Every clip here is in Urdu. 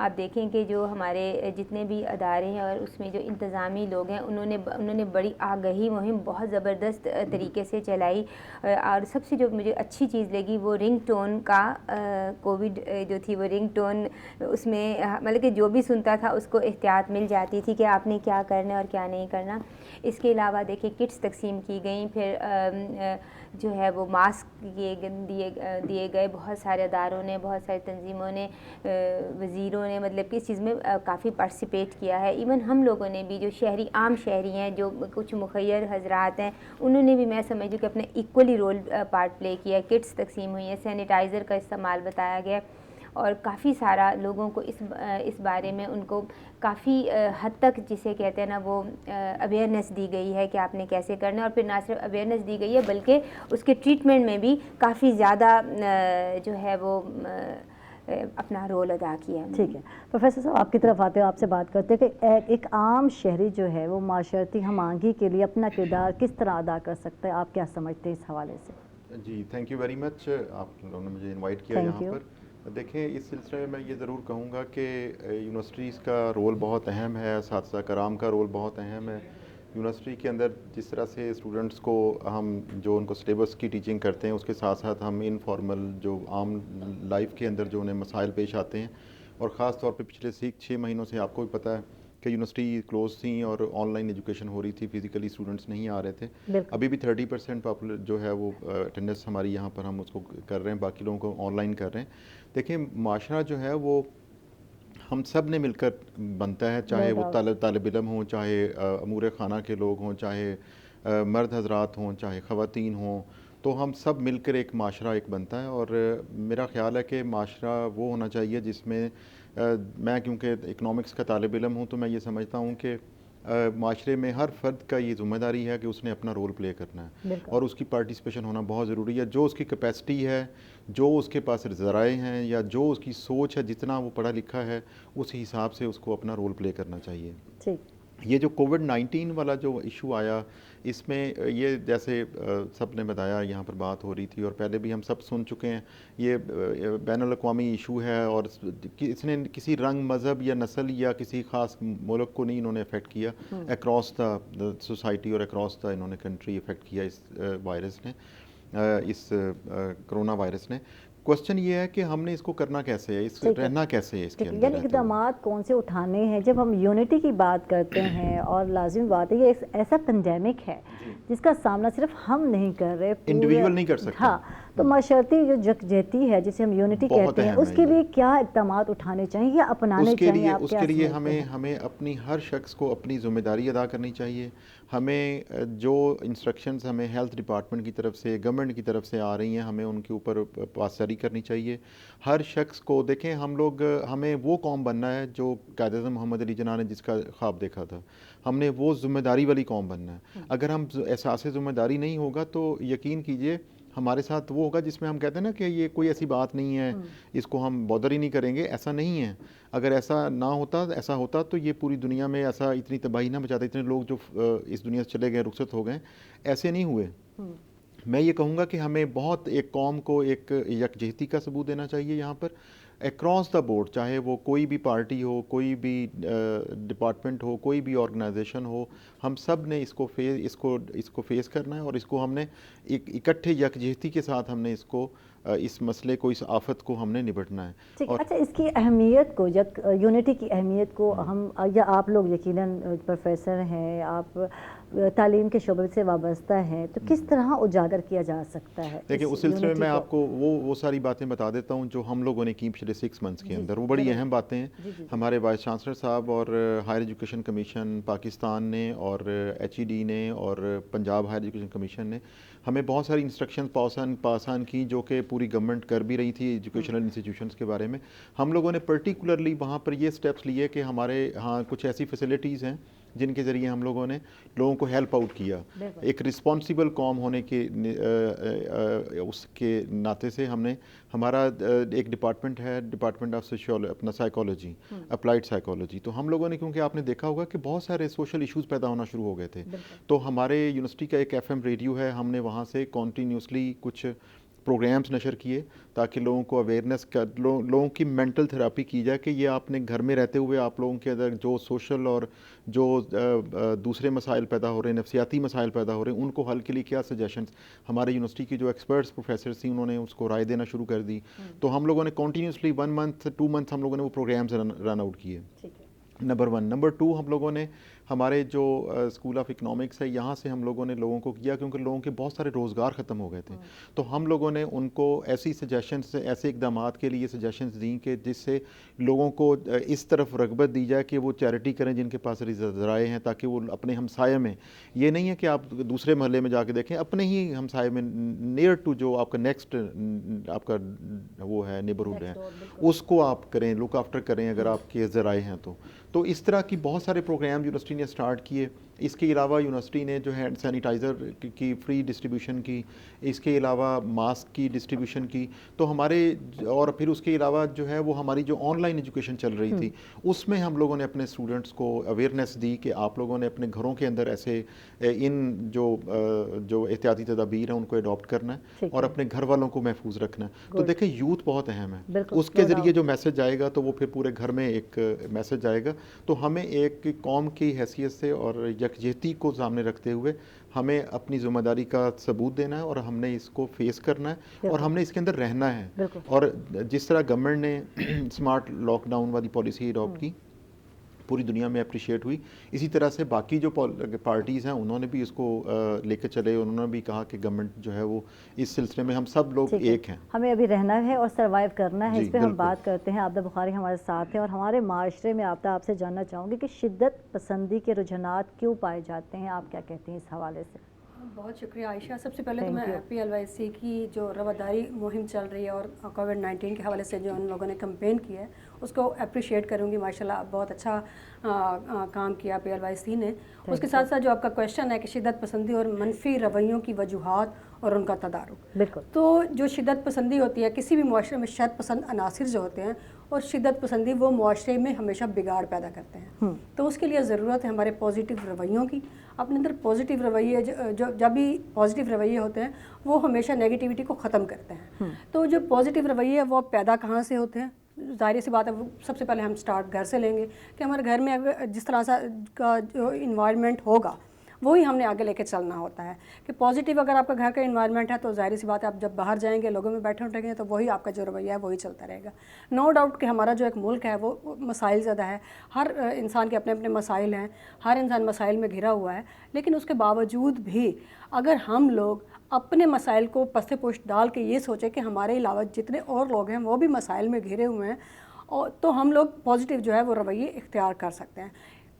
آپ دیکھیں کہ جو ہمارے جتنے بھی ادارے ہیں اور اس میں جو انتظامی لوگ ہیں انہوں نے بڑی آگہی مہم بہت زبردست طریقے سے چلائی. اور سب سے جو مجھے اچھی چیز لگی وہ رنگ ٹون کا کووڈ جو تھی وہ رنگ ٹون اس میں مطلب کہ جو بھی سنتا تھا اس کو احتیاط مل جاتی تھی کہ آپ نے کیا کرنا ہے اور کیا نہیں کرنا. اس کے علاوہ دیکھیں کٹس تقسیم کی گئیں, پھر جو ہے وہ ماسک دیے گئے. بہت سارے اداروں نے, بہت ساری تنظیموں نے, وزیروں نے مطلب کہ اس چیز میں کافی پارٹیسپیٹ کیا ہے. ایون ہم لوگوں نے بھی, جو عام شہری ہیں, جو کچھ مخیر حضرات ہیں, انہوں نے بھی میں سمجھوں کہ اپنے ایکولی رول پارٹ پلے کیا. کٹس تقسیم ہوئی ہیں, سینیٹائزر کا استعمال بتایا گیا, اور کافی سارا لوگوں کو اس بارے میں ان کو کافی حد تک جسے کہتے ہیں نا وہ اویئرنیس دی گئی ہے کہ آپ نے کیسے کرنا ہے. اور پھر نہ صرف اویئرنیس دی گئی ہے بلکہ اس کے ٹریٹمنٹ میں بھی کافی زیادہ جو ہے وہ اپنا رول ادا کیا. ٹھیک ہے پروفیسر صاحب, آپ کی طرف آتے ہو, آپ سے بات کرتے ہیں کہ ایک عام شہری جو ہے وہ معاشرتی ہم آہنگی کے لیے اپنا کردار کس طرح ادا کر سکتا ہے, آپ کیا سمجھتے ہیں اس حوالے سے؟ جی تھینک یو ویری مچ, آپ لوگوں نے مجھے انوائٹ کیا یہاں پر. دیکھیں اس سلسلے میں یہ ضرور کہوں گا کہ یونیورسٹیز کا رول بہت اہم ہے, اساتذہ کرام کا رول بہت اہم ہے. یونیورسٹی کے اندر جس طرح سے اسٹوڈنٹس کو ہم جو ان کو سلیبس کی ٹیچنگ کرتے ہیں, اس کے ساتھ ساتھ ہم انفارمل جو عام لائف کے اندر جو انہیں مسائل پیش آتے ہیں, اور خاص طور پہ پچھلے 6 مہینوں سے آپ کو بھی پتہ ہے کہ یونیورسٹی کلوز تھیں اور آن لائن ایجوکیشن ہو رہی تھی, فزیکلی اسٹوڈنٹس نہیں آ رہے تھے. ابھی بھی 30% جو ہے وہ اٹینڈنس ہماری یہاں پر ہم اس کو کر رہے ہیں, باقی لوگوں کو آن لائن کر رہے ہیں. دیکھیں معاشرہ جو ہے وہ ہم سب نے مل کر بنتا ہے, چاہے وہ طالب علم ہوں, چاہے امور خانہ کے لوگ ہوں, چاہے مرد حضرات ہوں, چاہے خواتین ہوں, تو ہم سب مل کر ایک معاشرہ ایک بنتا ہے. اور میرا خیال ہے کہ معاشرہ وہ ہونا چاہیے جس میں میں کیونکہ اکنامکس کا طالب علم ہوں تو میں یہ سمجھتا ہوں کہ معاشرے میں ہر فرد کا یہ ذمہ داری ہے کہ اس نے اپنا رول پلے کرنا ہے, اور اس کی پارٹیسپیشن ہونا بہت ضروری ہے. جو اس کی کیپیسٹی ہے, جو اس کے پاس ذرائع ہیں, یا جو اس کی سوچ ہے, جتنا وہ پڑھا لکھا ہے, اس حساب سے اس کو اپنا رول پلے کرنا چاہیے. یہ جو کووڈ-19 والا جو ایشو آیا, اس میں یہ جیسے سب نے بتایا, یہاں پر بات ہو رہی تھی اور پہلے بھی ہم سب سن چکے ہیں, یہ بین الاقوامی ایشو ہے, اور اس نے کسی رنگ, مذہب یا نسل یا کسی خاص ملک کو نہیں انہوں نے افیکٹ کیا, اکراس دا سوسائٹی اور اکراس دا انہوں نے کنٹری افیکٹ کیا اس وائرس نے, اس کرونا وائرس نے. کوشچن یہ ہے کہ ہم نے اس کو کرنا کیسے ہے, اس رہنا کیسے ہے, اس کے اندر یعنی اقدامات کون سے اٹھانے ہیں. جب ہم یونٹی کی بات کرتے ہیں, اور لازمی بات ہے یہ ایک ایسا پینڈیمک ہے جس کا سامنا صرف ہم نہیں کر رہے, انڈیویجول نہیں کر سکتے. ہاں, تو معاشرتی جو یکجہتی ہے جسے ہم یونٹی کہتے ہیں, اس کے لیے کیا اقدامات اٹھانے چاہیے یا اپنانے چاہیے؟ اس کے لیے ہمیں اپنی ہر شخص کو اپنی ذمہ داری ادا کرنی چاہیے. ہمیں جو انسٹرکشنز ہمیں ہیلتھ ڈپارٹمنٹ کی طرف سے, گورنمنٹ کی طرف سے آ رہی ہیں, ہمیں ان کے اوپر پاسداری کرنی چاہیے. ہر شخص کو دیکھیں, ہمیں وہ قوم بننا ہے جو قائد اعظم محمد علی جناح نے جس کا خواب دیکھا تھا. ہم نے وہ ذمہ داری والی قوم بننا ہے. اگر ہم احساس ذمہ داری نہیں ہوگا تو یقین کیجئے ہمارے ساتھ وہ ہوگا جس میں ہم کہتے ہیں نا کہ یہ کوئی ایسی بات نہیں ہے, اس کو ہم بودر ہی نہیں کریں گے. ایسا نہیں ہے. اگر ایسا نہ ہوتا, ایسا ہوتا تو یہ پوری دنیا میں ایسا اتنی تباہی نہ مچاتا. اتنے لوگ جو اس دنیا سے چلے گئے, رخصت ہو گئے, ایسے نہیں ہوئے. میں یہ کہوں گا کہ ہمیں بہت ایک قوم کو ایک یکجہتی کا ثبوت دینا چاہیے یہاں پر اکراس دا بورڈ, چاہے وہ کوئی بھی پارٹی ہو, کوئی بھی ڈپارٹمنٹ ہو, کوئی بھی آرگنائزیشن ہو. ہم سب نے اس کو فیس کرنا ہے, اور اس کو ہم نے ایک اکٹھے یکجہتی کے ساتھ ہم نے اس مسئلے کو, اس آفت کو ہم نے نبٹنا ہے. اچھا, اس کی اہمیت کو, یونٹی کی اہمیت کو ہم, یا آپ لوگ یقیناً پروفیسر ہیں, آپ تعلیم کے شعبے سے وابستہ ہیں, تو کس طرح اجاگر کیا جا سکتا ہے؟ دیکھیں اس سلسلے میں میں آپ کو وہ ساری باتیں بتا دیتا ہوں جو ہم لوگوں نے کی پچھلے 6 منتھس کے اندر. وہ بڑی اہم باتیں ہیں. ہمارے وائس چانسلر صاحب اور ہائر ایجوکیشن کمیشن پاکستان نے, اور HED نے, اور پنجاب ہائر ایجوکیشن کمیشن نے ہمیں بہت ساری انسٹرکشن پاسان کی, جو کہ پوری گورنمنٹ کر بھی رہی تھی ایجوکیشنل انسٹیٹیوشنز کے بارے میں. ہم لوگوں نے پرٹیکولرلی وہاں پر یہ سٹیپس لیے کہ ہمارے ہاں کچھ ایسی فیسلٹیز ہیں جن کے ذریعے ہم لوگوں نے لوگوں کو ہیلپ آؤٹ کیا. ایک رسپانسیبل قوم ہونے کے اس کے ناطے سے ہم نے, ہمارا ایک ڈپارٹمنٹ ہے, ڈپارٹمنٹ آف اپنا سائیکالوجی, اپلائڈ سائیکالوجی. تو ہم لوگوں نے, کیونکہ آپ نے دیکھا ہوگا کہ بہت سارے سوشل ایشوز پیدا ہونا شروع ہو گئے تھے, تو ہمارے یونیورسٹی کا ایک FM ریڈیو ہے, ہم نے وہاں سے کنٹینیوسلی کچھ پروگرامز نشر کیے تاکہ لوگوں کو اویئرنیس کا لوگوں کی مینٹل تھراپی کی جائے کہ یہ آپ نے گھر میں رہتے ہوئے آپ لوگوں کے اندر جو سوشل اور جو دوسرے مسائل پیدا ہو رہے ہیں, نفسیاتی مسائل پیدا ہو رہے ہیں, ان کو حل کے لیے کیا سجیشنز. ہمارے یونیورسٹی کی جو ایکسپرٹس پروفیسرز تھیں انہوں نے اس کو رائے دینا شروع کر دی. تو ہم لوگوں نے کنٹینیوسلی 1 month 2 months ہم لوگوں نے وہ پروگرامز رن آؤٹ کیے. نمبر 1. نمبر 2, ہم لوگوں نے ہمارے جو اسکول آف اکنامکس ہے یہاں سے ہم لوگوں نے لوگوں کو کیا, کیونکہ لوگوں کے بہت سارے روزگار ختم ہو گئے تھے, تو ہم لوگوں نے ان کو ایسی سجیشنز, ایسے اقدامات کے لیے سجیشنز دیں کہ جس سے لوگوں کو اس طرف رغبت دی جائے کہ وہ چیریٹی کریں جن کے پاس ذرائع ہیں, تاکہ وہ اپنے ہمسائے میں, یہ نہیں ہے کہ آپ دوسرے محلے میں جا کے دیکھیں, اپنے ہی ہمسائے میں نیئر ٹو جو آپ کا نیکسٹ آپ کا وہ ہے نیبرہڈ ہے اس کو آپ کریں, لک آفٹر کریں اگر آپ کے ذرائع ہیں تو اس طرح کی بہت سارے پروگرام یونیورسٹی نے اسٹارٹ کیے. اس کے علاوہ یونیورسٹی نے جو ہینڈ سینیٹائزر کی فری ڈسٹریبیوشن کی, اس کے علاوہ ماسک کی ڈسٹریبیوشن کی. تو ہمارے اور پھر اس کے علاوہ جو ہے وہ ہماری جو آن لائن ایجوکیشن چل رہی تھی اس میں ہم لوگوں نے اپنے اسٹوڈنٹس کو اویئرنیس دی کہ آپ لوگوں نے اپنے گھروں کے اندر ایسے ان جو احتیاطی تدابیر ہیں ان کو اڈاپٹ کرنا ہے اور اپنے گھر والوں کو محفوظ رکھنا ہے. تو دیکھیں یوتھ بہت اہم ہے, اس کے ذریعے جو میسج آئے گا تو وہ پھر پورے گھر میں ایک میسج آئے گا. تو ہمیں ایک قوم کی حیثیت سے اور یکجہتی کو سامنے رکھتے ہوئے ہمیں اپنی ذمہ داری کا ثبوت دینا ہے اور ہم نے اس کو فیس کرنا ہے اور ہم نے اس کے اندر رہنا ہے. اور جس طرح گورنمنٹ نے اسمارٹ لاک ڈاؤن والی پالیسی اڈاپٹ کی پوری دنیا میں اپریشیٹ ہوئی, اسی طرح سے باقی جو پارٹیز ہیں انہوں نے بھی اس کو لے کے چلے, انہوں نے بھی کہا کہ گورنمنٹ جو ہے وہ اس سلسلے میں ہم سب لوگ ایک ہیں, ہمیں ابھی رہنا ہے اور سروائیو کرنا ہے. اس پہ ہم بات کرتے ہیں. عابدہ بخاری ہمارے ساتھ ہیں اور ہمارے معاشرے میں عابدہ آپ سے جاننا چاہوں گی کہ شدت پسندی کے رجحانات کیوں پائے جاتے ہیں, آپ کیا کہتے ہیں اس حوالے سے؟ بہت شکریہ عائشہ. سب سے پہلے تو میں PLYC کی جو رواداری مہم چل رہی ہے اور کووڈ-19 کے حوالے سے جو ان لوگوں نے کمپین کیا ہے اس کو اپریشیٹ کروں گی. ماشاءاللہ بہت اچھا کام کیا PLYC نے. اس کے ساتھ ساتھ جو آپ کا کویشچن ہے کہ شدت پسندی اور منفی رویوں کی وجوہات اور ان کا تدارک, بالکل. تو جو شدت پسندی ہوتی ہے کسی بھی معاشرے میں شدت پسند عناصر جو ہوتے ہیں اور شدت پسندی وہ معاشرے میں ہمیشہ بگاڑ پیدا کرتے ہیں. تو اس کے لیے ضرورت ہے ہمارے پازیٹیو رویوں کی. اپنے اندر پازیٹیو رویے جب بھی پازیٹیو رویے ہوتے ہیں وہ ہمیشہ نیگیٹیوٹی کو ختم کرتے ہیں. تو جو پازیٹیو رویے وہ پیدا کہاں سے ہوتے ہیں؟ ظاہر سی بات ہے سب سے پہلے ہم سٹارٹ گھر سے لیں گے کہ ہمارے گھر میں اگر جس طرح کا جو انوائرمنٹ ہوگا وہی ہم نے آگے لے کے چلنا ہوتا ہے. کہ پازیٹیو اگر آپ کا گھر کا انوائرمنٹ ہے تو ظاہر سی بات ہے آپ جب باہر جائیں گے لوگوں میں بیٹھے اٹھیں گے تو وہی آپ کا جو رویہ ہے وہی چلتا رہے گا. نو ڈاؤٹ کہ ہمارا جو ایک ملک ہے وہ مسائل زدہ ہے, ہر انسان کے اپنے اپنے مسائل ہیں, ہر انسان مسائل میں گھرا ہوا ہے, لیکن اس کے باوجود بھی اگر ہم لوگ اپنے مسائل کو پس پشت ڈال کے یہ سوچیں کہ ہمارے علاوہ جتنے اور لوگ ہیں وہ بھی مسائل میں گھرے ہوئے ہیں, اور تو ہم لوگ پازیٹیو جو ہے وہ رویے اختیار کر سکتے ہیں.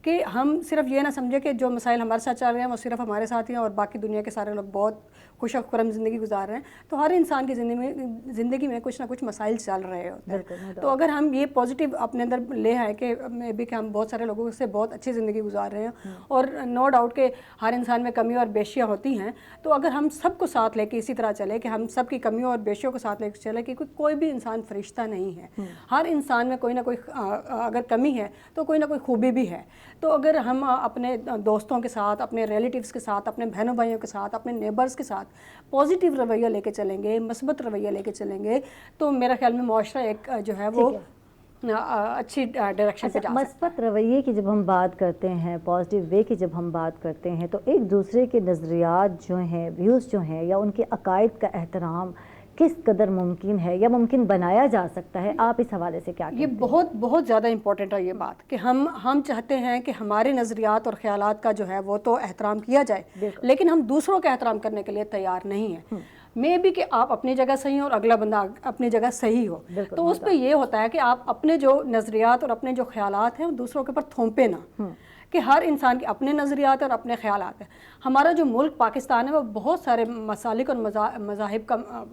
کہ ہم صرف یہ نہ سمجھیں کہ جو مسائل ہمارے ساتھ چل رہے ہیں وہ صرف ہمارے ساتھ ہی ہیں اور باقی دنیا کے سارے لوگ بہت خوش و خرم زندگی گزار رہے ہیں. تو ہر انسان کی زندگی میں کچھ نہ کچھ مسائل چل رہے ہوتے ہیں. تو اگر ہم یہ پازیٹیو اپنے اندر لے آئیں کہ میں بھی کہ ہم بہت سارے لوگوں سے بہت اچھی زندگی گزار رہے ہیں اور نو ڈاؤٹ کہ ہر انسان میں کمیاں اور بیشیاں ہوتی ہیں, تو اگر ہم سب کو ساتھ لے کے اسی طرح چلے کہ ہم سب کی کمیوں اور بیشیوں کو ساتھ لے کے چلے کہ کوئی بھی انسان فرشتہ نہیں ہے, ہر انسان میں کوئی نہ کوئی اگر کمی ہے تو کوئی نہ کوئی خوبی بھی ہے. تو اگر ہم اپنے دوستوں کے ساتھ, اپنے ریلیٹیوز کے ساتھ, اپنے بہنوں بھائیوں کے ساتھ, اپنے نیبرز کے ساتھ پازیٹیو رویہ لے کے چلیں گے, مثبت رویہ لے کے چلیں گے, تو میرا خیال میں معاشرہ ایک جو ہے وہ اچھی ڈائریکشن پہ جا سکتا ہے. مثبت رویے کی جب ہم بات کرتے ہیں, پازیٹیو وے کی جب ہم بات کرتے ہیں, تو ایک دوسرے کے نظریات جو ہیں, ویوز جو ہیں, یا ان کے عقائد کا احترام کس قدر ممکن ہے یا ممکن بنایا جا سکتا ہے؟ آپ اس حوالے سے کیا کہتے ہیں؟ یہ بہت بہت زیادہ امپورٹنٹ ہے یہ بات کہ ہم چاہتے ہیں کہ ہمارے نظریات اور خیالات کا جو ہے وہ تو احترام کیا جائے, لیکن ہم دوسروں کا احترام کرنے کے لیے تیار نہیں ہیں. میں بھی کہ آپ اپنی جگہ صحیح ہو اور اگلا بندہ اپنی جگہ صحیح ہو, تو اس پہ یہ ہوتا ہے کہ آپ اپنے جو نظریات اور اپنے جو خیالات ہیں دوسروں کے اوپر تھوپے نہ, کہ ہر انسان کے اپنے نظریات اور اپنے خیالات ہیں. ہمارا جو ملک پاکستان ہے وہ بہت سارے مسالک اور مذاہب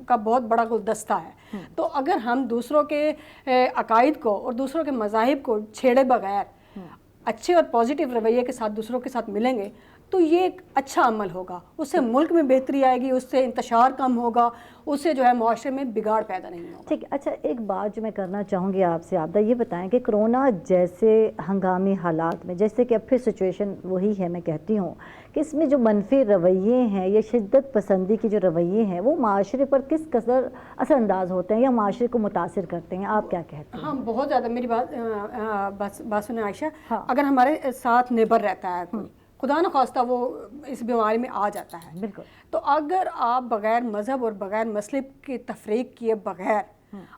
کا بہت بڑا گلدستہ ہے. تو اگر ہم دوسروں کے عقائد کو اور دوسروں کے مذاہب کو چھیڑے بغیر اچھے اور پازیٹیو رویے کے ساتھ دوسروں کے ساتھ ملیں گے تو یہ ایک اچھا عمل ہوگا, اس سے ملک میں بہتری آئے گی, اس سے انتشار کم ہوگا, اس سے جو ہے معاشرے میں بگاڑ پیدا نہیں ہوگا. ٹھیک. اچھا, ایک بات جو میں کرنا چاہوں گی آپ سے عابدہ, یہ بتائیں کہ کرونا جیسے ہنگامی حالات میں, جیسے کہ اب پھر سچویشن وہی ہے, میں کہتی ہوں کہ اس میں جو منفی رویے ہیں یا شدت پسندی کے جو رویے ہیں وہ معاشرے پر کس قدر اثر انداز ہوتے ہیں یا معاشرے کو متاثر کرتے ہیں, آپ کیا کہتے ہیں؟ ہاں, بہت زیادہ. میری بات سنیں عائشہ, اگر ہمارے ساتھ نیبر رہتا ہے کوئی, خدا نخواستہ وہ اس بیماری میں آ جاتا ہے, بالکل, تو اگر آپ بغیر مذہب اور بغیر مسلک کی تفریق کیے بغیر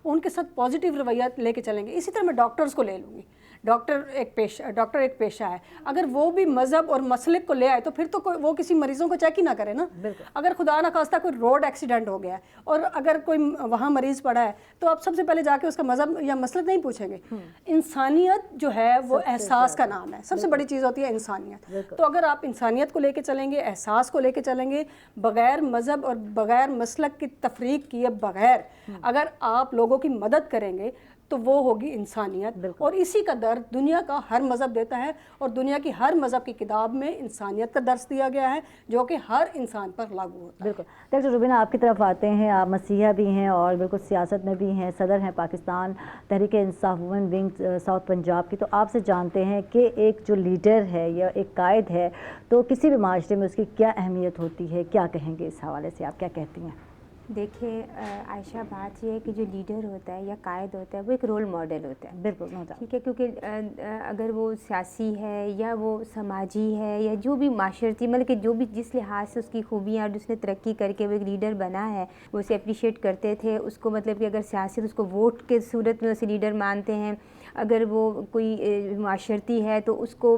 ان کے ساتھ پازیٹیو رویات لے کے چلیں گے, اسی طرح میں ڈاکٹرز کو لے لوں گی, ڈاکٹر ایک پیشہ ہے, اگر وہ بھی مذہب اور مسلک کو لے آئے تو پھر تو وہ کسی مریضوں کو چیک ہی نہ کرے نا. اگر خدا نخواستہ کوئی روڈ ایکسیڈنٹ ہو گیا ہے اور اگر کوئی وہاں مریض پڑا ہے تو آپ سب سے پہلے جا کے اس کا مذہب یا مسلک نہیں پوچھیں گے. انسانیت جو ہے وہ احساس کا نام ہے, سب سے بڑی چیز ہوتی ہے انسانیت. تو اگر آپ انسانیت کو لے کے چلیں گے, احساس کو لے کے چلیں گے, بغیر مذہب اور بغیر مسلک کی تفریق کیے بغیر اگر آپ لوگوں کی مدد کریں گے تو وہ ہوگی انسانیت. اور اسی کا درد دنیا کا ہر مذہب دیتا ہے, اور دنیا کی ہر مذہب کی کتاب میں انسانیت کا درس دیا گیا ہے جو کہ ہر انسان پر لاگو ہوتا ہے. بالکل. ڈاکٹر روبینہ, آپ کی طرف آتے ہیں, آپ مسیحا بھی ہیں اور بالکل سیاست میں بھی ہیں, صدر ہیں Pakistan Tehreek Insaf women wing south Punjab کی, تو آپ سے جانتے ہیں کہ ایک جو لیڈر ہے یا ایک قائد ہے تو کسی بھی معاشرے میں اس کی کیا اہمیت ہوتی ہے, کیا کہیں گے اس حوالے سے, آپ کیا کہتی ہیں؟ دیکھیں عائشہ, بات یہ ہے کہ جو لیڈر ہوتا ہے یا قائد ہوتا ہے وہ ایک رول ماڈل ہوتا ہے. بالکل, ٹھیک ہے, کیونکہ اگر وہ سیاسی ہے یا وہ سماجی ہے یا جو بھی معاشرتی, مطلب کہ جو بھی جس لحاظ سے اس کی خوبیاں اور جس نے ترقی کر کے وہ ایک لیڈر بنا ہے وہ اسے اپریشیٹ کرتے تھے, اس کو مطلب کہ اگر سیاسی اس کو ووٹ کے صورت میں اسے لیڈر مانتے ہیں, اگر وہ کوئی معاشرتی ہے تو اس کو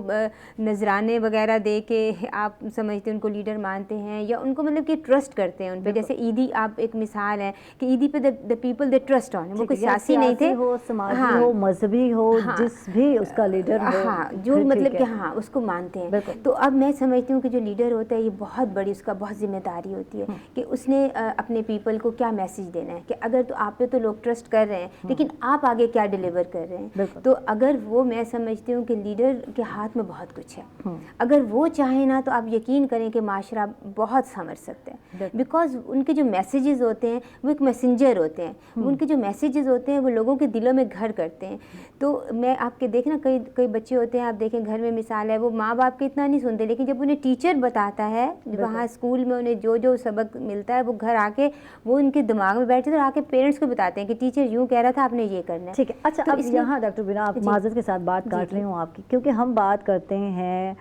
نذرانے وغیرہ دے کے آپ سمجھتے ہیں ان کو لیڈر مانتے ہیں, یا ان کو مطلب کہ ٹرسٹ کرتے ہیں ان پہ. جیسے عیدی آپ ایک مثال ہے کہ عیدی پہ the people they trust on, وہ کوئی سیاسی نہیں تھے, ہو سماجی ہو مذہبی ہو, جس بھی اس کا لیڈر ہو, ہاں, جو مطلب کہ ہاں اس کو مانتے ہیں. تو اب میں سمجھتی ہوں کہ جو لیڈر ہوتا ہے یہ بہت بڑی اس کا بہت ذمہ داری ہوتی ہے کہ اس نے اپنے پیپل کو کیا میسج دینا ہے, کہ اگر تو آپ پہ تو لوگ ٹرسٹ کر رہے ہیں لیکن آپ آگے کیا ڈیلیور کر رہے ہیں. تو اگر وہ, میں سمجھتی ہوں کہ لیڈر کے ہاتھ میں بہت کچھ ہے, اگر وہ چاہیں نا تو آپ یقین کریں کہ معاشرہ بہت سنور سکتا ہے, بیکاز ان کے جو میسیجز ہوتے ہیں وہ ایک میسنجر ہوتے ہیں, ان کے جو میسیجز ہوتے ہیں وہ لوگوں کے دلوں میں گھر کرتے ہیں. تو میں آپ کے دیکھنا کئی بچے ہوتے ہیں, آپ دیکھیں گھر میں مثال ہے, وہ ماں باپ کے اتنا نہیں سنتے, لیکن جب انہیں ٹیچر بتاتا ہے وہاں اسکول میں انہیں جو سبق ملتا ہے وہ گھر آ کے وہ ان کے دماغ میں بیٹھتے ہیں اور آ کے پیرنٹس کو بتاتے ہیں کہ ٹیچر یوں کہہ رہا تھا, آپ نے یہ کرنا ہے. ٹھیک ہے. اچھا, اب یہاں ڈاکٹر روبینہ آپ معذرت کے ساتھ بات کاٹ رہی ہوں آپ کی, کیونکہ ہم بات کرتے ہیں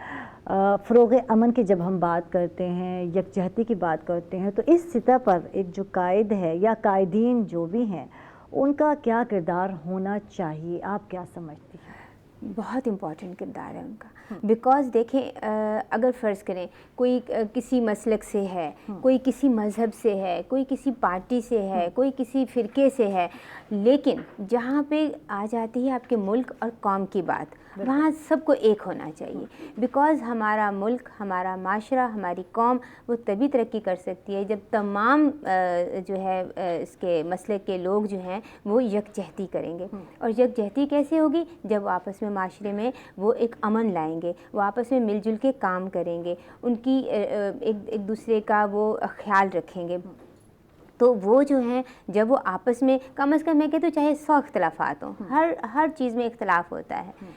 فروغ امن کی, جب ہم بات کرتے ہیں یکجہتی کی بات کرتے ہیں, تو اس سطح پر ایک جو قائد ہے یا قائدین جو بھی ہیں ان کا کیا کردار ہونا چاہیے, آپ کیا سمجھتی ہیں؟ بہت امپورٹنٹ کردار ہے ان کا, بیکاز دیکھیں اگر فرض کریں کوئی کسی مسلک سے ہے, کوئی کسی مذہب سے ہے, کوئی کسی پارٹی سے ہے, کوئی کسی فرقے سے ہے, لیکن جہاں پہ آ جاتی ہے آپ کے ملک اور قوم کی بات, وہاں سب کو ایک ہونا چاہیے, بیکاز ہمارا ملک, ہمارا معاشرہ, ہماری قوم وہ تبھی ترقی کر سکتی ہے جب تمام جو ہے اس کے مسلک کے لوگ جو ہیں وہ یکجہتی کریں گے. اور یکجہتی کیسے ہوگی؟ جب آپس میں معاشرے میں وہ ایک امن لائیں گے, وہ آپس میں مل جل کے کام کریں گے, ان کی ایک دوسرے کا وہ خیال رکھیں گے. تو وہ جو ہیں جب وہ آپس میں کم از کم میں کہتی ہوں چاہے 100 اختلافات ہوں, ہر چیز میں اختلاف ہوتا ہے,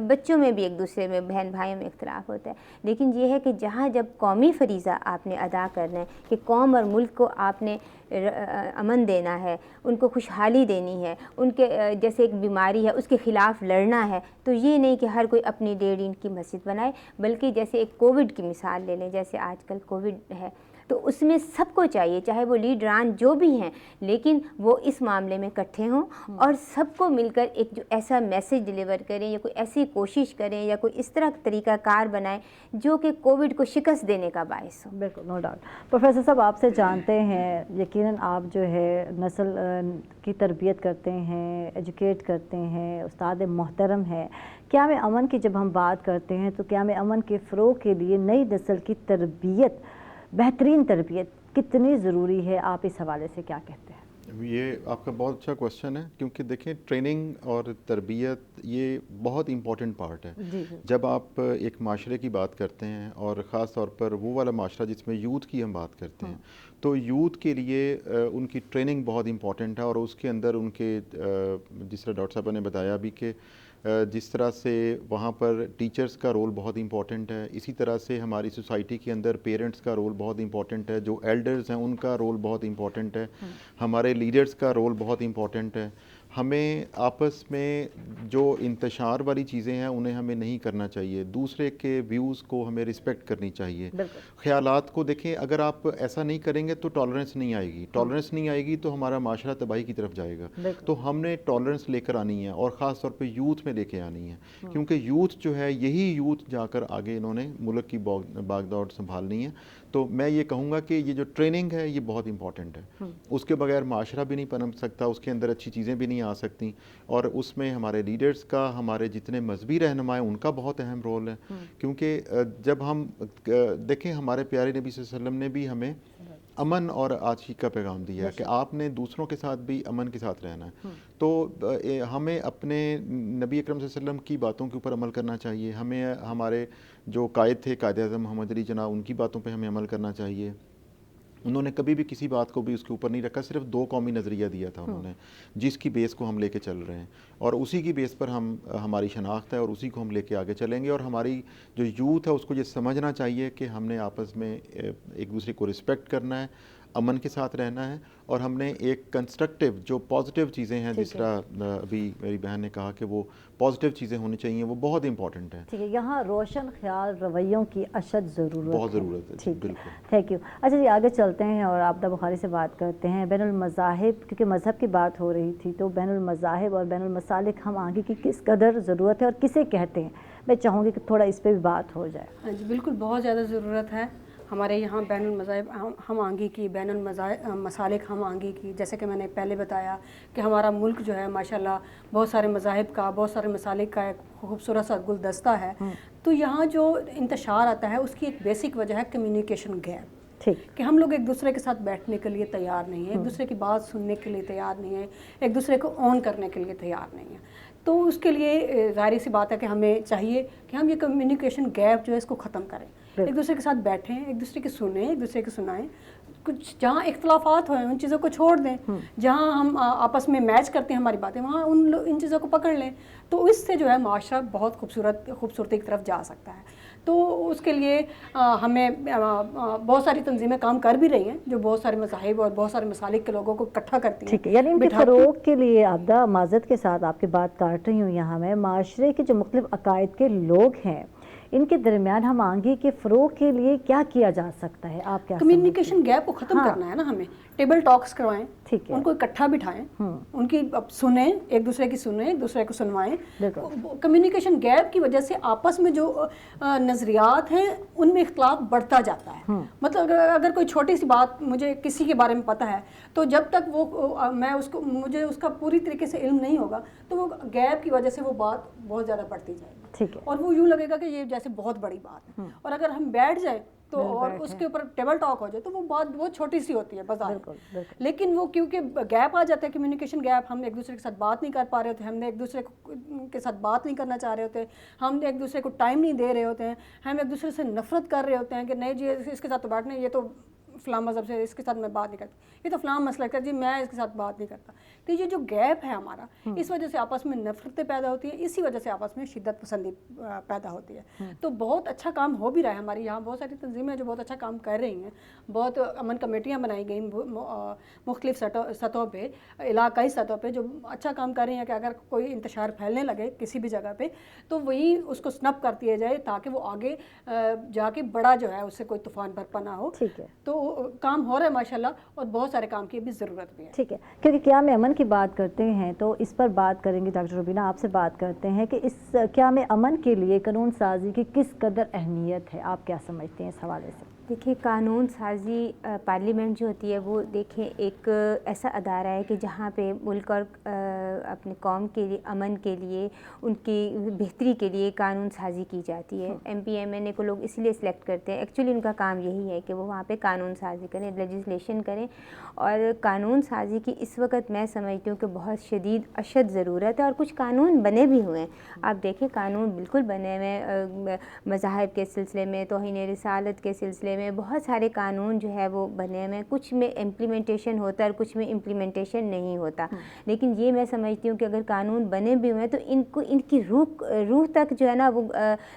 بچوں میں بھی ایک دوسرے میں, بہن بھائیوں میں اختلاف ہوتا ہے, لیکن یہ ہے کہ جہاں جب قومی فریضہ آپ نے ادا کرنا ہے کہ قوم اور ملک کو آپ نے امن دینا ہے, ان کو خوشحالی دینی ہے, ان کے جیسے ایک بیماری ہے اس کے خلاف لڑنا ہے, تو یہ نہیں کہ ہر کوئی اپنی 1.5 اینٹ کی مسجد بنائے, بلکہ جیسے ایک کووڈ کی مثال لے لیں, جیسے آج کل کووڈ ہے تو اس میں سب کو چاہیے, چاہے وہ لیڈران جو بھی ہیں, لیکن وہ اس معاملے میں اکٹھے ہوں اور سب کو مل کر ایک جو ایسا میسج ڈیلیور کریں یا کوئی ایسی کوشش کریں یا کوئی اس طرح طریقہ کار بنائیں جو کہ کووڈ کو شکست دینے کا باعث ہو. بالکل, نو ڈاؤٹ. پروفیسر صاحب آپ سے جانتے ہیں, یقیناً آپ جو ہے نسل کی تربیت کرتے ہیں, ایجوکیٹ کرتے ہیں, استاد محترم ہیں. قیام امن کی جب ہم بات کرتے ہیں تو قیام امن کے فروغ کے لیے نئی نسل کی تربیت, بہترین تربیت کتنی ضروری ہے, آپ اس حوالے سے کیا کہتے ہیں؟ یہ آپ کا بہت اچھا کوشچن ہے، کیونکہ دیکھیں ٹریننگ اور تربیت یہ بہت امپورٹنٹ پارٹ ہے. جب آپ ایک معاشرے کی بات کرتے ہیں اور خاص طور پر وہ والا معاشرہ جس میں یوتھ کی ہم بات کرتے ہیں، تو یوتھ کے لیے ان کی ٹریننگ بہت امپورٹنٹ ہے، اور اس کے اندر ان کے جس طرح ڈاکٹر صاحبہ نے بتایا بھی کہ جس طرح سے وہاں پر ٹیچرز کا رول بہت امپورٹنٹ ہے، اسی طرح سے ہماری سوسائٹی کے اندر پیرنٹس کا رول بہت امپورٹنٹ ہے، جو ایلڈرز ہیں ان کا رول بہت امپورٹنٹ ہے، ہمارے لیڈرز کا رول بہت امپورٹنٹ ہے. ہمیں آپس میں جو انتشار والی چیزیں ہیں انہیں ہمیں نہیں کرنا چاہیے، دوسرے کے ویوز کو ہمیں رسپیکٹ کرنی چاہیے. خیالات کو دیکھیں، اگر آپ ایسا نہیں کریں گے تو ٹالرنس نہیں آئے گی، ٹالرنس نہیں آئے گی تو ہمارا معاشرہ تباہی کی طرف جائے گا. تو ہم نے ٹالرنس لے کر آنی ہے، اور خاص طور پہ یوتھ میں لے کے آنی ہے، کیونکہ یوتھ جو ہے یہی یوتھ جا کر آگے انہوں نے ملک کی باغ دوڑ سنبھالنی ہے. تو میں یہ کہوں گا کہ یہ جو ٹریننگ ہے یہ بہت امپورٹنٹ ہے، اس کے بغیر معاشرہ بھی نہیں پنپ سکتا، اس کے اندر اچھی چیزیں بھی نہیں آ سکتی، اور اس میں ہمارے لیڈرز کا، ہمارے جتنے مذہبی رہنما ہیں ان کا بہت اہم رول ہے. کیونکہ جب ہم دیکھیں ہمارے پیارے نبی صلی اللہ علیہ وسلم نے بھی ہمیں امن اور آشتی کا پیغام دیا ہے کہ آپ نے دوسروں کے ساتھ بھی امن کے ساتھ رہنا ہے. تو ہمیں اپنے نبی اکرم صلی اللہ علیہ وسلم کی باتوں کے اوپر عمل کرنا چاہیے، ہمیں ہمارے جو قائد تھے قائد اعظم محمد علی جناح ان کی باتوں پہ ہمیں عمل کرنا چاہیے. انہوں نے کبھی بھی کسی بات کو بھی اس کے اوپر نہیں رکھا، صرف 2 قومی نظریہ دیا تھا انہوں نے، جس کی بیس کو ہم لے کے چل رہے ہیں، اور اسی کی بیس پر ہماری شناخت ہے، اور اسی کو ہم لے کے آگے چلیں گے. اور ہماری جو یوتھ ہے اس کو یہ سمجھنا چاہیے کہ ہم نے آپس میں ایک دوسرے کو رسپیکٹ کرنا ہے، امن کے ساتھ رہنا ہے، اور ہم نے ایک کنسٹرکٹیو جو پازیٹیو چیزیں ہیں، جس طرح ابھی میری بہن نے کہا کہ وہ پازیٹیو چیزیں ہونی چاہیے، وہ بہت امپورٹنٹ ہیں. ٹھیک ہے، یہاں روشن خیال رویوں کی اشد ضرورت بہت ضرورت ہے. ٹھیک ہے، بالکل. Thank you. اچھا جی، آگے چلتے ہیں اور عابدہ بخاری سے بات کرتے ہیں. بین المذاہب، کیونکہ مذہب کی بات ہو رہی تھی، تو بین المذاہب اور بین المسالک ہم آگے کی کس قدر ضرورت ہے اور کسے کہتے ہیں؟ میں چاہوں گی کہ تھوڑا اس پہ بھی بات ہو جائے. ہاں جی، بالکل بہت زیادہ ضرورت ہے. ہمارے یہاں بین المذاہب ہم آہنگی کی، بین المسالک ہم آہنگی کی، جیسے کہ میں نے پہلے بتایا کہ ہمارا ملک جو ہے ماشاءاللہ بہت سارے مذاہب کا، بہت سارے مسالک کا ایک خوبصورت سا گلدستہ ہے. تو یہاں جو انتشار آتا ہے اس کی ایک بیسک وجہ ہے کمیونیکیشن گیپ، کہ ہم لوگ ایک دوسرے کے ساتھ بیٹھنے کے لیے تیار نہیں ہیں، ایک دوسرے کی بات سننے کے لیے تیار نہیں ہیں، ایک دوسرے کو آن کرنے کے لیے تیار نہیں ہیں. تو اس کے لیے ظاہر سی بات ہے کہ ہمیں چاہیے کہ ہم یہ کمیونیکیشن گیپ جو ہے اس کو ختم کریں، ایک دوسرے کے ساتھ بیٹھیں، ایک دوسرے کی سنیں، ایک دوسرے کی سنائیں. کچھ جہاں اختلافات ہوئے ان چیزوں کو چھوڑ دیں، جہاں ہم آپس میں میچ کرتے ہیں ہماری باتیں، وہاں ان چیزوں کو پکڑ لیں. تو اس سے جو ہے معاشرہ بہت خوبصورتی کی طرف جا سکتا ہے. تو اس کے لیے ہمیں بہت ساری تنظیمیں کام کر بھی رہی ہیں جو بہت سارے مذاہب اور بہت سارے مسالک کے لوگوں کو اکٹھا کرتی ہیں. ٹھیک ہے، یعنی ان کے فروغ کے لیے عابدہ معذرت کے ساتھ آپ کی بات کاٹ رہی ہوں، یہاں میں معاشرے کے جو مختلف عقائد کے لوگ ہیں ان کے درمیان ہم آہنگی کے فروغ کے لیے کیا کیا جا سکتا ہے؟ آپ کیا کمیونیکیشن گیپ کو ختم کرنا ہے نا. ہمیں ٹیبل ٹاکس کروائیں، ٹھیک ہے، ان کو اکٹھا بٹھائیں، ان کی سنیں، ایک دوسرے کی سنیں، ایک دوسرے کو سنوائیں. کمیونیکیشن گیپ کی وجہ سے آپس میں جو نظریات ہیں ان میں اختلاف بڑھتا جاتا ہے. مطلب اگر کوئی چھوٹی سی بات مجھے کسی کے بارے میں پتہ ہے تو جب تک مجھے اس کا پوری طریقے سے علم نہیں ہوگا تو وہ گیپ کی وجہ سے وہ بات بہت زیادہ بڑھتی جائے گی. ٹھیک ہے، اور وہ یوں لگے گا کہ یہ جیسے بہت بڑی بات ہے. اور اگر ہم بیٹھ جائیں تو اور اس کے اوپر ٹیبل ٹاک ہو جائے تو وہ بات بہت چھوٹی سی ہوتی ہے بظاہر، لیکن وہ کیونکہ گیپ آ جاتا ہے، کمیونیکیشن گیپ، ہم ایک دوسرے کے ساتھ بات نہیں کر پا رہے ہوتے، ہم نے ایک دوسرے کے ساتھ بات نہیں کرنا چاہ رہے ہوتے، ہم ایک دوسرے کو ٹائم نہیں دے رہے ہوتے ہیں، ہم ایک دوسرے سے نفرت کر رہے ہوتے ہیں کہ نہیں جی اس کے ساتھ تو بیٹھنا، یہ تو فلاں مذہب سے، اس کے ساتھ میں بات نہیں کرتا، یہ تو فلاں مسئلہ کر جی میں اس کے ساتھ بات نہیں کرتا. تو یہ جو گیپ ہے ہمارا، اس وجہ سے آپس میں نفرتیں پیدا ہوتی ہیں، اسی وجہ سے آپس میں شدت پسندی پیدا ہوتی ہے. تو بہت اچھا کام ہو بھی رہا ہے ہمارے یہاں، بہت ساری تنظیمیں جو بہت اچھا کام کر رہی ہیں، بہت امن کمیٹیاں بنائی گئیں مختلف سطحوں پہ، علاقائی سطحوں پہ، جو اچھا کام کر رہی ہیں کہ اگر کوئی انتشار پھیلنے لگے کسی بھی جگہ پہ تو وہی اس کو سنپ کر دیا جائے تاکہ وہ آگے جا کے بڑا جو ہے اس سے کوئی طوفان برپا نہ ہو. ٹھیک ہے، تو کام ہو رہا ہے ماشاءاللہ، اور بہت سارے کام کی بھی ضرورت بھی ہے. ٹھیک ہے، کیونکہ قیام امن کی بات کرتے ہیں تو اس پر بات کریں گے. ڈاکٹر روبینہ آپ سے بات کرتے ہیں کہ اس قیام امن کے لیے قانون سازی کی کس قدر اہمیت ہے، آپ کیا سمجھتے ہیں اس حوالے سے؟ دیکھیے، قانون سازی پارلیمنٹ جو ہوتی ہے وہ دیکھیں ایک ایسا ادارہ ہے کہ جہاں پہ ملک اور اپنے قوم کے لیے امن کے لیے ان کی بہتری کے لیے قانون سازی کی جاتی ہے. ایم پی ایم این اے کو لوگ اس لیے سلیکٹ کرتے ہیں, ایکچولی ان کا کام یہی ہے کہ وہ وہاں پہ قانون سازی کریں, لیجسلیشن کریں. اور قانون سازی کی اس وقت میں سمجھتی ہوں کہ بہت شدید اشد ضرورت ہے, اور کچھ قانون بنے بھی ہوئے ہیں. آپ دیکھیں قانون بالکل بنے ہوئے مذاہب کے سلسلے میں, توہین رسالت کے سلسلے میں بہت سارے قانون جو ہے وہ بنے ہوئے ہیں. کچھ میں امپلیمنٹیشن ہوتا ہے اور کچھ میں امپلیمنٹیشن نہیں ہوتا. لیکن یہ میں سمجھتی ہوں کہ اگر قانون بنے بھی ہوئے ہیں تو ان کی روح تک جو ہے نا وہ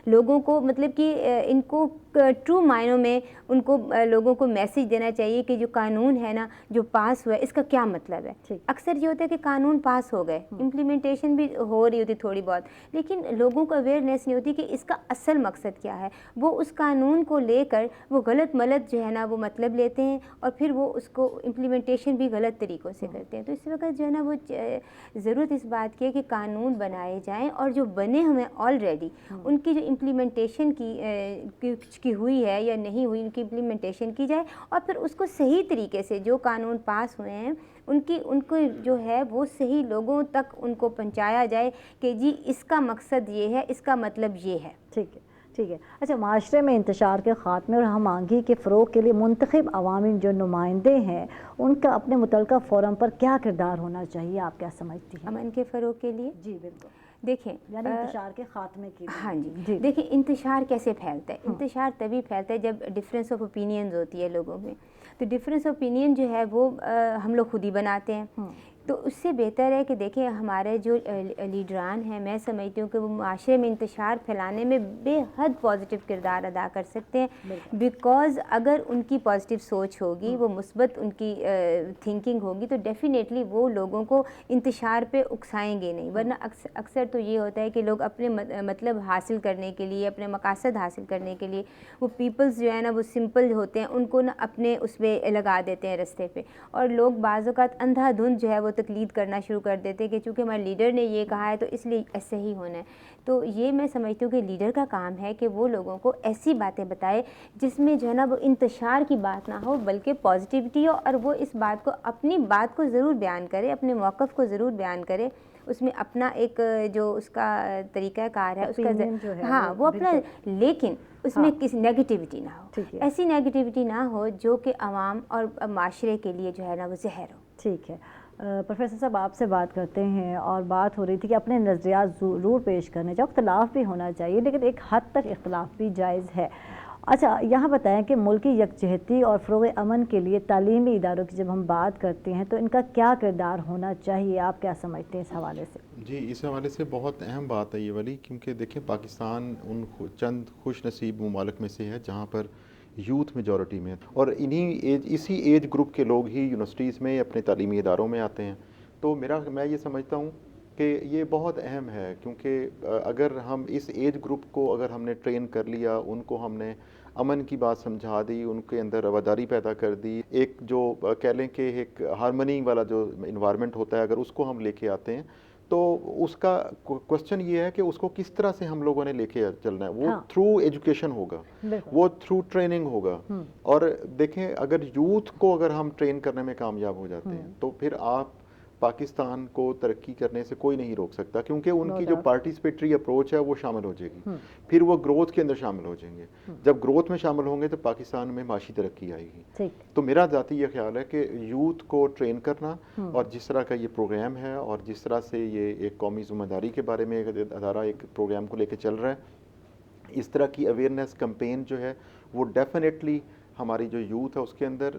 لوگوں کو, مطلب کہ ان کو ٹرو معنوں میں ان کو لوگوں کو میسج دینا چاہیے کہ جو قانون ہے نا جو پاس ہوا ہے اس کا کیا مطلب ہے. اکثر یہ ہوتا ہے کہ قانون پاس ہو گئے, امپلیمنٹیشن بھی ہو رہی ہوتی تھوڑی بہت, لیکن لوگوں کو اویئرنیس نہیں ہوتی کہ اس کا اصل مقصد کیا ہے. وہ اس قانون کو لے کر وہ غلط ملت جو ہے نا وہ مطلب لیتے ہیں, اور پھر وہ اس کو امپلیمنٹیشن بھی غلط طریقوں سے کرتے ہیں. تو اس وقت جو ہے نا وہ ضرورت اس بات کی ہے کہ قانون بنائے جائیں, اور جو بنے ہوئے آلریڈی ان کی جو امپلیمنٹیشن کی ہوئی ہے یا نہیں ہوئی, ان کی امپلیمنٹیشن کی جائے, اور پھر اس کو صحیح طریقے سے جو قانون پاس ہوئے ہیں ان کو جو ہے وہ صحیح لوگوں تک ان کو پہنچایا جائے کہ جی اس کا مقصد یہ ہے, اس کا مطلب یہ ہے. ٹھیک ہے, ٹھیک ہے. اچھا, معاشرے میں انتشار کے خاتمے اور ہم آہنگی کے فروغ کے لیے منتخب عوامی جو نمائندے ہیں ان کا اپنے متعلقہ فورم پر کیا کردار ہونا چاہیے, آپ کیا سمجھتی ہیں؟ امن کے فروغ کے لیے جی بالکل, دیکھیں یعنی انتشار کے خاتمے کی. ہاں جی, دیکھیں انتشار کیسے پھیلتا ہے. انتشار تبھی پھیلتا ہے جب ڈفرینس آف اوپینینز ہوتی ہے لوگوں میں. تو ڈفرینس آف اوپینین جو ہے وہ ہم لوگ خود ہی بناتے ہیں. تو اس سے بہتر ہے کہ دیکھیں ہمارے جو لیڈران ہیں, میں سمجھتی ہوں کہ وہ معاشرے میں انتشار پھیلانے میں بے حد پازیٹیو کردار ادا کر سکتے ہیں. بیکاز اگر ان کی پازیٹیو سوچ ہوگی, وہ مثبت ان کی تھنکنگ ہوگی, تو ڈیفینیٹلی وہ لوگوں کو انتشار پہ اکسائیں گے نہیں. ورنہ اکثر تو یہ ہوتا ہے کہ لوگ اپنے مطلب حاصل کرنے کے لیے, اپنے مقاصد حاصل کرنے کے لیے, وہ پیپلز جو ہے نا وہ سمپل ہوتے ہیں, ان کو نا اپنے اس پہ لگا دیتے ہیں رستے پہ, اور لوگ بعض اوقات اندھا دھند جو ہے وہ تقلید کرنا شروع کر دیتے ہیں کہ چونکہ ہمارے لیڈر نے یہ کہا ہے تو اس لیے ایسے ہی ہونا ہے. تو یہ میں سمجھتی ہوں کہ لیڈر کا کام ہے کہ وہ لوگوں کو ایسی باتیں بتائے جس میں جو ہے نا وہ انتشار کی بات نہ ہو بلکہ پازیٹیوٹی ہو, اور وہ اس بات کو, اپنی بات کو ضرور بیان کرے, اپنے موقف کو ضرور بیان کرے, اس میں اپنا ایک جو اس کا طریقہ کار ہے اس کا, ہاں وہ اپنا, لیکن اس میں کسی نیگیٹیوٹی نہ ہو. ایسی نیگیٹیوٹی نہ ہو جو کہ عوام اور معاشرے کے لیے جو ہے نا وہ زہر ہو. ٹھیک ہے. پروفیسر صاحب, آپ سے بات کرتے ہیں, اور بات ہو رہی تھی کہ اپنے نظریات ضرور پیش کرنے چاہیے, اختلاف بھی ہونا چاہیے, لیکن ایک حد تک اختلاف بھی جائز ہے. اچھا, یہاں بتائیں کہ ملکی یکجہتی اور فروغ امن کے لیے تعلیمی اداروں کی جب ہم بات کرتے ہیں تو ان کا کیا کردار ہونا چاہیے, آپ کیا سمجھتے ہیں اس حوالے سے؟ جی, اس حوالے سے بہت اہم بات ہے یہ والی, کیونکہ دیکھیں پاکستان ان چند خوش نصیب ممالک میں سے ہے جہاں پر یوتھ میجورٹی میں, اور اسی ایج گروپ کے لوگ ہی یونیورسٹیز میں اپنے تعلیمی اداروں میں آتے ہیں. تو میں یہ سمجھتا ہوں کہ یہ بہت اہم ہے, کیونکہ اگر ہم اس ایج گروپ کو اگر ہم نے ٹرین کر لیا, ان کو ہم نے امن کی بات سمجھا دی, ان کے اندر رواداری پیدا کر دی, ایک جو کہہ لیں کہ ایک ہارمنی والا جو انوائرمنٹ ہوتا ہے اگر اس کو ہم لے کے آتے ہیں, تو اس کا کوشچن یہ ہے کہ اس کو کس طرح سے ہم لوگوں نے لے کے چلنا ہے. وہ تھرو ایجوکیشن ہوگا, وہ تھرو ٹریننگ ہوگا. اور دیکھیں اگر یوتھ کو اگر ہم ٹرین کرنے میں کامیاب ہو جاتے ہیں تو پھر آپ پاکستان کو ترقی کرنے سے کوئی نہیں روک سکتا, کیونکہ ان کی جو پارٹیسپیٹری اپروچ ہے وہ شامل ہو جائے گی, پھر وہ گروتھ کے اندر شامل ہو جائیں گے. جب گروتھ میں شامل ہوں گے تو پاکستان میں معاشی ترقی آئے گی. تو میرا ذاتی یہ خیال ہے کہ یوتھ کو ٹرین کرنا, اور جس طرح کا یہ پروگرام ہے اور جس طرح سے یہ ایک قومی ذمہ داری کے بارے میں ایک ادارہ ایک پروگرام کو لے کے چل رہا ہے, اس طرح کی اویئرنیس کمپین جو ہے وہ ڈیفینیٹلی ہماری جو یوتھ ہے اس کے اندر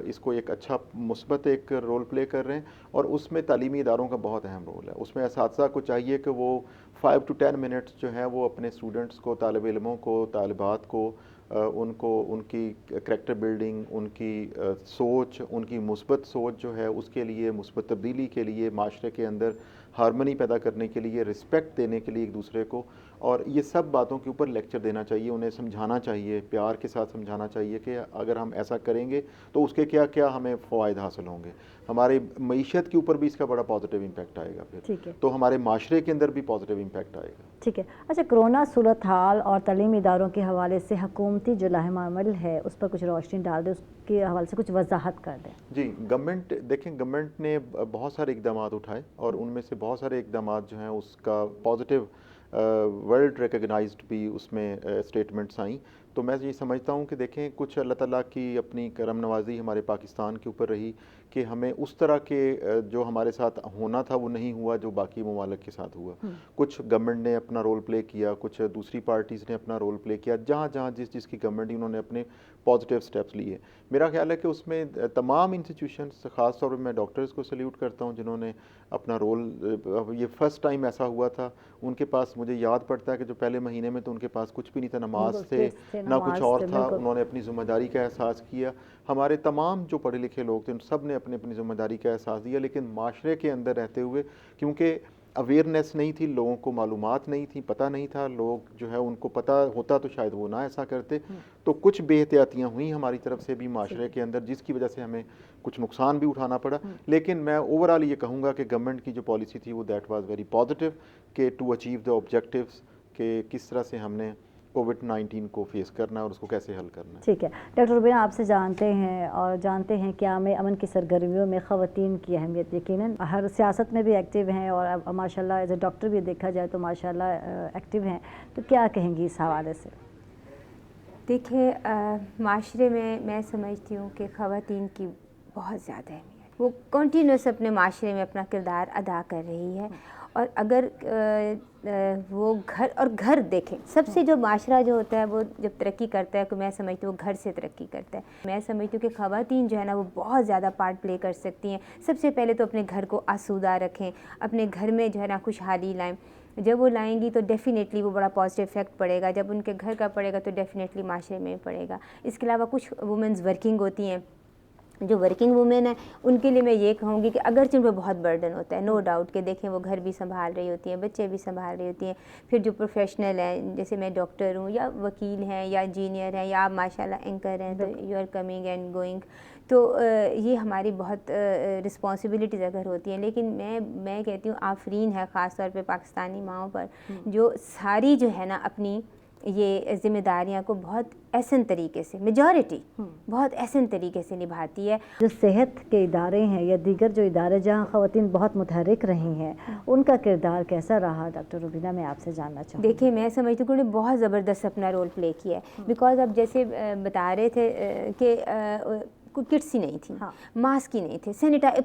اس کو ایک اچھا مثبت ایک رول پلے کر رہے ہیں. اور اس میں تعلیمی اداروں کا بہت اہم رول ہے. اس میں اساتذہ کو چاہیے کہ وہ 5 to 10 منٹس جو ہیں وہ اپنے اسٹوڈنٹس کو, طالب علموں کو, طالبات کو, ان کی کریکٹر بلڈنگ, ان کی سوچ, ان کی مثبت سوچ جو ہے اس کے لیے, مثبت تبدیلی کے لیے, معاشرے کے اندر ہارمنی پیدا کرنے کے لیے, رسپیکٹ دینے کے لیے ایک دوسرے کو, اور یہ سب باتوں کے اوپر لیکچر دینا چاہیے, انہیں سمجھانا چاہیے, پیار کے ساتھ سمجھانا چاہیے کہ اگر ہم ایسا کریں گے تو اس کے کیا کیا ہمیں فوائد حاصل ہوں گے. ہماری معیشت کے اوپر بھی اس کا بڑا پازیٹیو امپیکٹ آئے گا, پھر تو ہمارے معاشرے کے اندر بھی پازیٹیو امپیکٹ آئے گا. ٹھیک ہے. اچھا, کرونا صورتحال اور تعلیمی اداروں کے حوالے سے حکومتی جو لاہم عمل ہے اس پر کچھ روشنی ڈال دیں, اس کے حوالے سے کچھ وضاحت کر دیں. جی, گورنمنٹ دیکھیں, گورنمنٹ نے بہت سارے اقدامات اٹھائے اور ان میں سے بہت سارے اقدامات جو ہیں اس کا پازیٹیو ورلڈ ریکگنائزڈ بھی اس میں اسٹیٹمنٹس آئیں. تو میں یہ سمجھتا ہوں کہ دیکھیں, کچھ اللہ تعالیٰ کی اپنی کرم نوازی ہمارے پاکستان کے اوپر رہی کہ ہمیں اس طرح کے جو ہمارے ساتھ ہونا تھا وہ نہیں ہوا جو باقی ممالک کے ساتھ ہوا. کچھ گورنمنٹ نے اپنا رول پلے کیا, کچھ دوسری پارٹیز نے اپنا رول پلے کیا, جہاں جہاں جس کی گورنمنٹ انہوں نے اپنے پازیٹیو سٹیپس لیے. میرا خیال ہے کہ اس میں تمام انسٹیٹیوشنز, خاص طور پہ میں ڈاکٹرز کو سلیوٹ کرتا ہوں جنہوں نے اپنا رول, یہ فرسٹ ٹائم ایسا ہوا تھا, ان کے پاس مجھے یاد پڑتا ہے کہ جو پہلے مہینے میں تو ان کے پاس کچھ بھی نہیں تھا, نماز تھے نہ کچھ اور تھا. انہوں نے اپنی ذمہ داری کا احساس کیا. ہمارے تمام جو پڑھے لکھے لوگ تھے ان سب نے اپنی اپنی ذمہ داری کا احساس دیا, لیکن معاشرے کے اندر رہتے ہوئے, کیونکہ اویئرنیس نہیں تھی, لوگوں کو معلومات نہیں تھی, پتہ نہیں تھا, لوگ جو ہے ان کو پتہ ہوتا تو شاید وہ نہ ایسا کرتے, تو کچھ بے احتیاطیاں ہوئیں ہماری طرف سے بھی معاشرے کے اندر, جس کی وجہ سے ہمیں کچھ نقصان بھی اٹھانا پڑا. لیکن میں اوور آل یہ کہوں گا کہ گورنمنٹ کی جو پالیسی تھی وہ دیٹ واز ویری پازیٹیو, کہ ٹو اچیو دا آبجیکٹیوز, کہ کس طرح سے ہم نے کووڈ-19 کو فیس کرنا ہے اور اس کو کیسے حل کرنا ہے. ٹھیک ہے. ڈاکٹر روبینہ, آپ سے جانتے ہیں قیام امن کی سرگرمیوں میں خواتین کی اہمیت. یقیناً ہر سیاست میں بھی ایکٹیو ہیں اور ماشاء اللہ ایز اے ڈاکٹر بھی دیکھا جائے تو ماشاء اللہ ایکٹیو ہیں, تو کیا کہیں گی اس حوالے سے؟ دیکھیں, معاشرے میں سمجھتی ہوں کہ خواتین کی بہت زیادہ اہمیت, وہ کنٹینیوس اپنے معاشرے میں اپنا کردار ادا کر رہی ہے. اور اگر وہ گھر دیکھیں, سب سے جو معاشرہ جو ہوتا ہے وہ جب ترقی کرتا ہے تو میں سمجھتی ہوں وہ گھر سے ترقی کرتا ہے. میں سمجھتی ہوں کہ خواتین جو ہے نا وہ بہت زیادہ پارٹ پلے کر سکتی ہیں. سب سے پہلے تو اپنے گھر کو آسودہ رکھیں, اپنے گھر میں جو ہے نا خوشحالی لائیں. جب وہ لائیں گی تو ڈیفینیٹلی وہ بڑا پازیٹیو افیکٹ پڑے گا. جب ان کے گھر کا پڑے گا تو ڈیفینیٹلی معاشرے میں پڑے گا. اس کے علاوہ کچھ وومنز ورکنگ ہوتی ہیں, جو ورکنگ وومن ہیں ان کے لیے میں یہ کہوں گی کہ اگرچہ ان پہ بہت برڈن ہوتا ہے, نو ڈاؤٹ, کہ دیکھیں وہ گھر بھی سنبھال رہی ہوتی ہیں, بچے بھی سنبھال رہی ہوتی ہیں. پھر جو پروفیشنل ہیں, جیسے میں ڈاکٹر ہوں یا وکیل ہیں یا انجینئر ہیں یا آپ ماشاء اللہ اینکر ہیں, تو you are coming and going, تو یہ ہماری بہت رسپانسبلٹیز اگر ہوتی ہیں. لیکن میں کہتی ہوں آفرین ہے خاص طور پہ پاکستانی ماؤں پر, جو ساری جو ہے نا اپنی یہ ذمہ داریاں کو بہت احسن طریقے سے, میجورٹی بہت احسن طریقے سے نبھاتی ہے. جو صحت کے ادارے ہیں یا دیگر جو ادارے جہاں خواتین بہت متحرک رہی ہیں, ان کا کردار کیسا رہا ڈاکٹر روبینہ, میں آپ سے جاننا چاہوں گی. دیکھیے, میں سمجھتی ہوں کہ انہوں نے بہت زبردست اپنا رول پلے کیا ہے. بیکاز اب جیسے بتا رہے تھے کہ کوئی کٹس ہی نہیں تھیں, ماسک ہی نہیں تھے,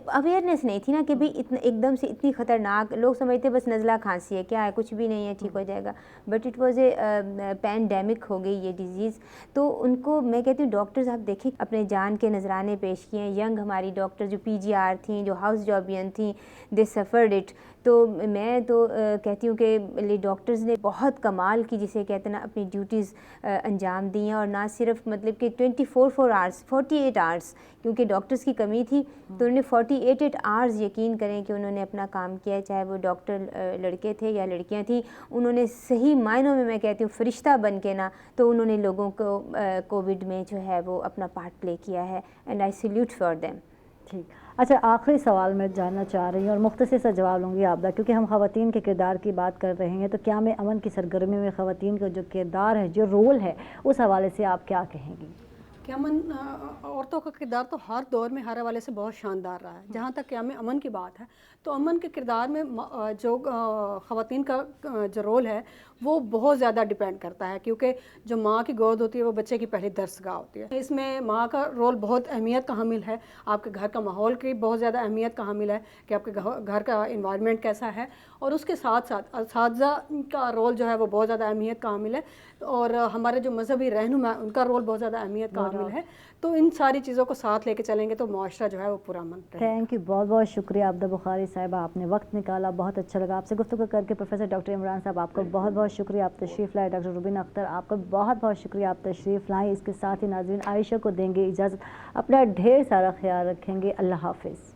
اویئرنیس نہیں تھی نا کہ بھئی اتنا ایک دم سے اتنی خطرناک, لوگ سمجھتے بس نزلہ کھانسی ہے, کیا ہے, کچھ بھی نہیں ہے, ٹھیک ہو جائے گا. But it was a pandemic ہو گئی یہ ڈیزیز. تو ان کو میں کہتی ہوں ڈاکٹرز آپ دیکھیں اپنے جان کے نذرانے پیش کیے ہیں. ینگ ہماری ڈاکٹر جو پی جی آر تھیں, جو ہاؤس جابین تھیں, دے سفرڈ اٹ. تو میں تو کہتی ہوں کہ ڈاکٹرز نے بہت کمال کی, جسے کہتے ہیں نا, اپنی ڈیوٹیز انجام دی ہیں. اور نہ صرف مطلب کہ 24 آورس, 48 آورس, کیونکہ ڈاکٹرز کی کمی تھی تو انہوں نے 48 آورس یقین کریں کہ انہوں نے اپنا کام کیا, چاہے وہ ڈاکٹر لڑکے تھے یا لڑکیاں تھیں. انہوں نے صحیح معنوں میں کہتی ہوں فرشتہ بن کے نا, تو انہوں نے لوگوں کو کووڈ میں جو ہے وہ اپنا پارٹ پلے کیا ہے, and I salute for them. ٹھیک. اچھا, آخری سوال میں جاننا چاہ رہی ہوں اور مختصر سا جواب لوں گی آپ دا, کیونکہ ہم خواتین کے کردار کی بات کر رہے ہیں, تو قیام امن کی سرگرمی میں خواتین کا جو کردار ہے, جو رول ہے, اس حوالے سے آپ کیا کہیں گی؟ قیام عورتوں کا کردار تو ہر دور میں ہر حوالے سے بہت شاندار رہا ہے. جہاں تک قیام امن کی بات ہے تو امن کے کردار میں جو خواتین کا جو رول ہے وہ بہت زیادہ ڈیپینڈ کرتا ہے, کیونکہ جو ماں کی گود ہوتی ہے وہ بچے کی پہلی درسگاہ ہوتی ہے. اس میں ماں کا رول بہت اہمیت کا حامل ہے. آپ کے گھر کا ماحول کی بہت زیادہ اہمیت کا حامل ہے کہ آپ کے گھر کا انوائرمنٹ کیسا ہے, اور اس کے ساتھ ساتھ اساتذہ کا رول جو ہے وہ بہت زیادہ اہمیت کا حامل ہے, اور ہمارے جو مذہبی رہنما ان کا رول بہت زیادہ اہمیت کا حامل ہے. تو ان ساری چیزوں کو ساتھ لے کے چلیں گے تو معاشرہ جو ہے وہ پورا امن رہے. تھینک یو, بہت بہت شکریہ عابدہ بخاری صاحبہ, آپ نے وقت نکالا, بہت اچھا لگا آپ سے گفتگو کر کے. پروفیسر ڈاکٹر عمران صاحب, آپ کا بہت بہت شکریہ, آپ تشریف لائے. ڈاکٹر روبینہ اختر, آپ کا بہت بہت شکریہ, آپ تشریف لائیں. اس کے ساتھ ہی ناظرین عائشہ کو دیں گے اجازت, اپنا ڈھیر سارا خیال رکھیں گے. اللہ حافظ.